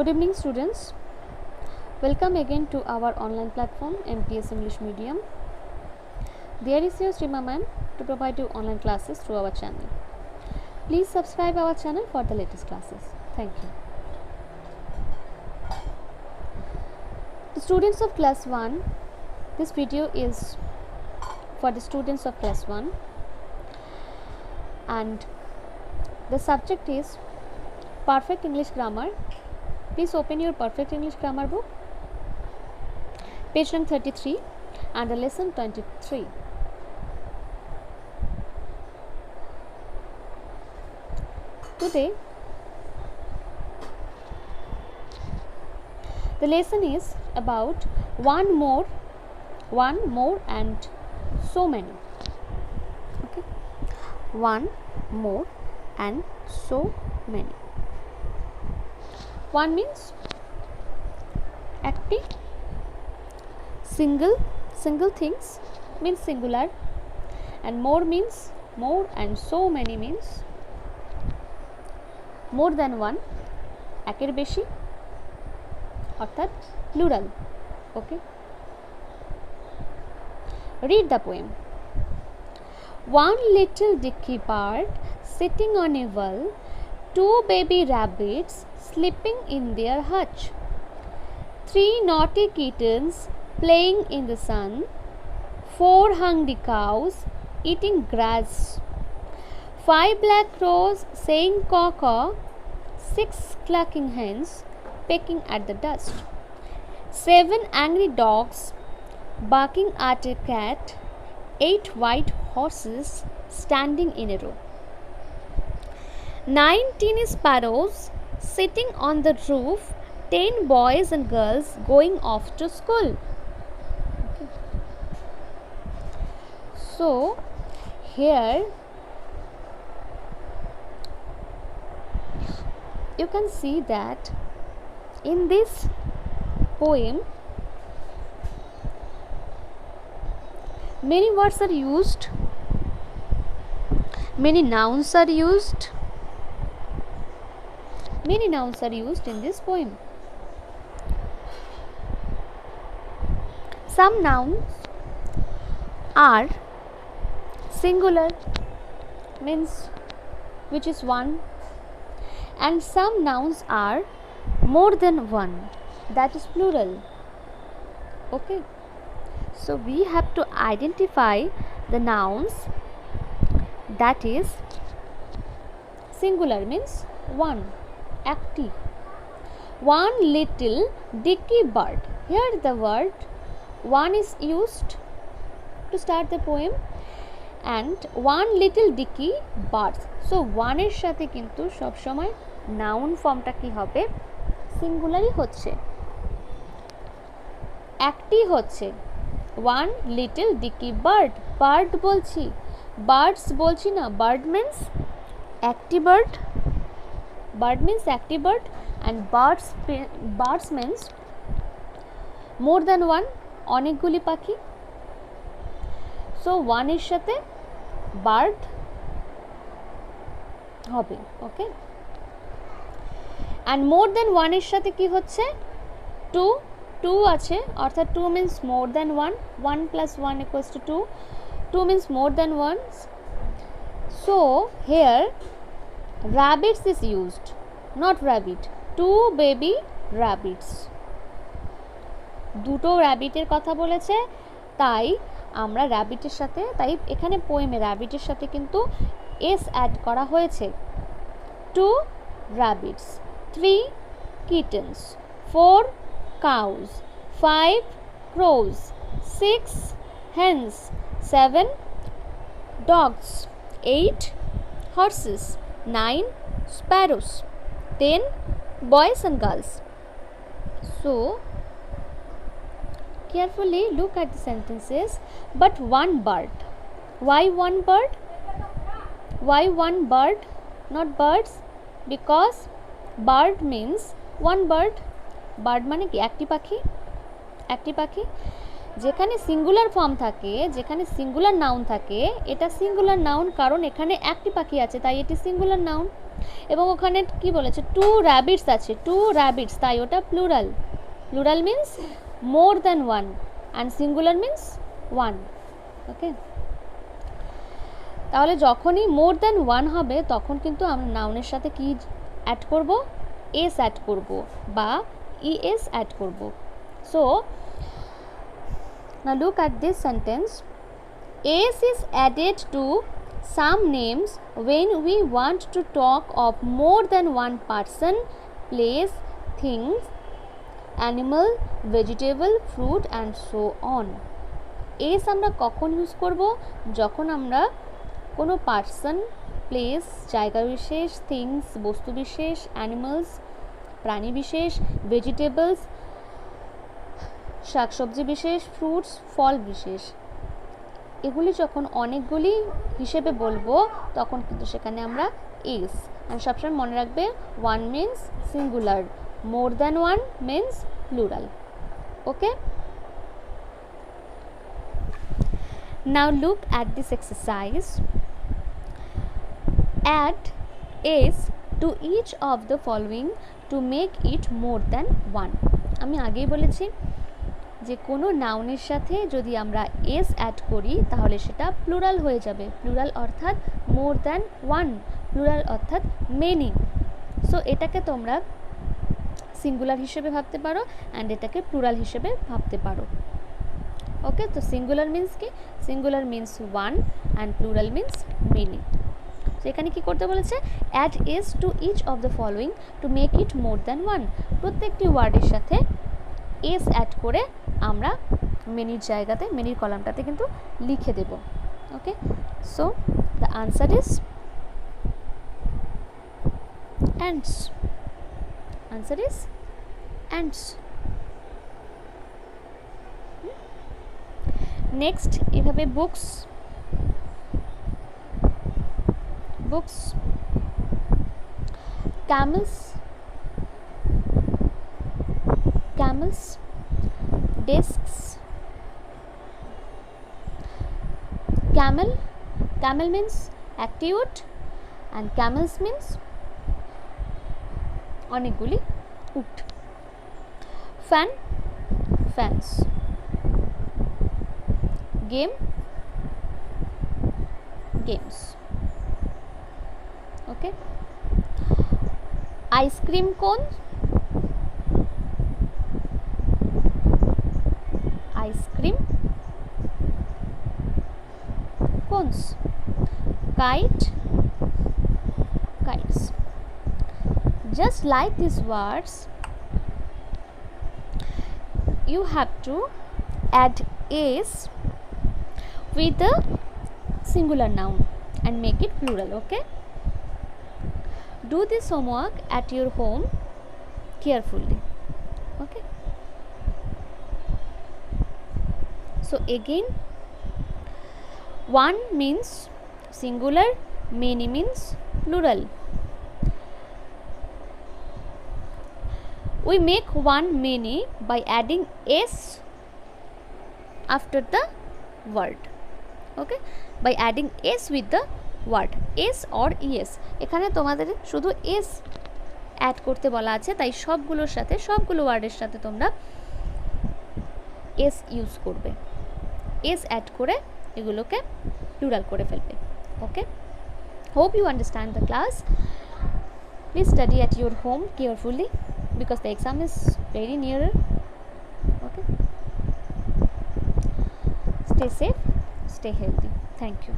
Good evening, students. Welcome again to our online platform MPS English Medium. There is your Srima ma'am to provide you online classes through our channel. Please subscribe our channel for the latest classes. Thank you. The students of class 1, this video is for the students of class 1 and the subject is Perfect English Grammar. Please open your Perfect English Grammar book, page number 33 and the lesson 23. Today, the lesson is about one more and so many. Okay, one more and so many. One means active, single things means singular, and more means more, and so many means more than one, একের বেশি অর্থাৎ plural. Okay, read the poem. One little dicky bird sitting on a well, two baby rabbits sleeping in their hutch, three naughty kittens playing in the sun, four hungry cows eating grass, five black crows saying caw-caw, six clucking hens pecking at the dust, seven angry dogs barking at a cat, eight white horses standing in a row, 9 teeny sparrows sitting on the roof, 10 boys and girls going off to school. Okay. So here you can see that in this poem many words are used, many nouns are used. Many nouns are used in this poem. Some nouns are singular, means which is one, and some nouns are more than one, that is plural. Okay, so we have to identify the nouns that is singular, means one, active. One little dicky bird. Here the word one is used to start the poem and one little dicky bird. So one এর সাথে কিন্তু সব সময় noun ফর্মটা কি হবে, সিঙ্গুলারই হচ্ছে, একটি হচ্ছে one little dicky bird. Bird বলছি, বার্ডস বলছি না, বার্ড মিন্স একটি bird, bird means active bird and birds means more than one, অনেকগুলি পাখি. So one এর সাথে bird হবে. Okay, and more than one এর সাথে কি হচ্ছে, two আছে, অর্থাৎ two means more than one, 1 plus 1 equals to 2, 2 means more than one. So here rabbits is used, not rabbit. Two baby rabbits. দুটো র্যাবিটের কথা বলেছে, তাই আমরা র্যাবিটের সাথে, তাই এখানে পোয়েমে র্যাবিটের সাথে কিন্তু এস অ্যাড করা হয়েছে. Two rabbits, 3 kittens, 4 cows, 5 crows, 6 hens, 7 dogs, 8 horses, 9 sparrows, 10 boys and girls. So carefully look at the sentences. But one bird. Why one bird? Why one bird, not birds? Because bird means one bird. Bird মানে কি, একটি পাখি, একটি পাখি. যেখানে singular form থাকে, যেখানে singular noun থাকে, এটা সিঙ্গুলার নাউন কারণ এখানে একটি পাখি আছে তাই এটি সিঙ্গুলার নাউন। এবং ওখানে কি বলেছে, 2 র্যাবিটস আছে, 2 র্যাবিটস, তাই ওটা plural. Plural means more than one and singular means one. Okay, তাহলে যখনই মোর দ্যান ওয়ান হবে তখন কিন্তু আমরা নাউনের সাথে কি অ্যাড করব, এস অ্যাড করব বা ইএস অ্যাড করব। So now look at this sentence. S is added to some names when we want to talk of more than one person, place, things, animal, vegetable, fruit and so on. S আমরা কখন use করব, যখন আমরা কোনো person, place, জায়গা বিশেষ, things, বস্তু বিশেষ, অ্যানিমালস, প্রাণী বিশেষ, ভেজিটেবলস, শাকসবজি বিশেষ, ফ্রুটস, ফল বিশেষ, এগুলি যখন অনেকগুলি হিসেবে বলবো তখন কিন্তু সেখানে আমরা এস। অ্যান্ড সবসময় মনে রাখবে one means singular, more than one means plural. Okay, now look at this exercise. Add S to each of the following to make it more than one. আমি আগেই বলেছি যে কোনো নাউনের সাথে যদি আমরা এস অ্যাড করি তাহলে সেটা প্লুরাল হয়ে যাবে। প্লুরাল অর্থাৎ মোর দ্যান ওয়ান, প্লুরাল অর্থাৎ মেনি। সো এটাকে তোমরা সিঙ্গুলার হিসেবে ভাবতে পারো অ্যান্ড এটাকে প্লুরাল হিসেবে ভাবতে পারো। ওকে, তো সিঙ্গুলার মিন্স কি, singular means one and plural means many. তো এখানে কী করতে বলেছে, add S to each of the following to make it more than one. প্রত্যেকটি ওয়ার্ডের সাথে এস অ্যাড করে আমরা মেনির জায়গাতে, মেনির কলামটাতে কিন্তু লিখে দেব। Okay, so the answer is ends. Answer is ends. Next এভাবে books, books, camels, camels, desks, camel, camel means active wood and camels means অনেকগুলি উট। fan, fans, game, games। ওকে, আইসক্রিম কোন, ice cream cones. Kite, kites। Just like these words, you have to add s with the singular noun and make it plural. Okay, do this homework at your home carefully. Okay, so again, one means singular, many means plural. We make one many by adding s after the word. Okay, by adding s with the word, s or es। এখানে তোমাদের শুধু s add করতে বলা আছে, তাই সবগুলোর সাথে, সবগুলো ওয়ার্ডের সাথে তোমরা s ইউজ করবে, s অ্যাড করে এগুলোকে প্লুরাল করে ফেলবে। ওকে, hope you understand the class. Please study at your home carefully because the exam is very nearer. Okay, stay safe, stay healthy. Thank you.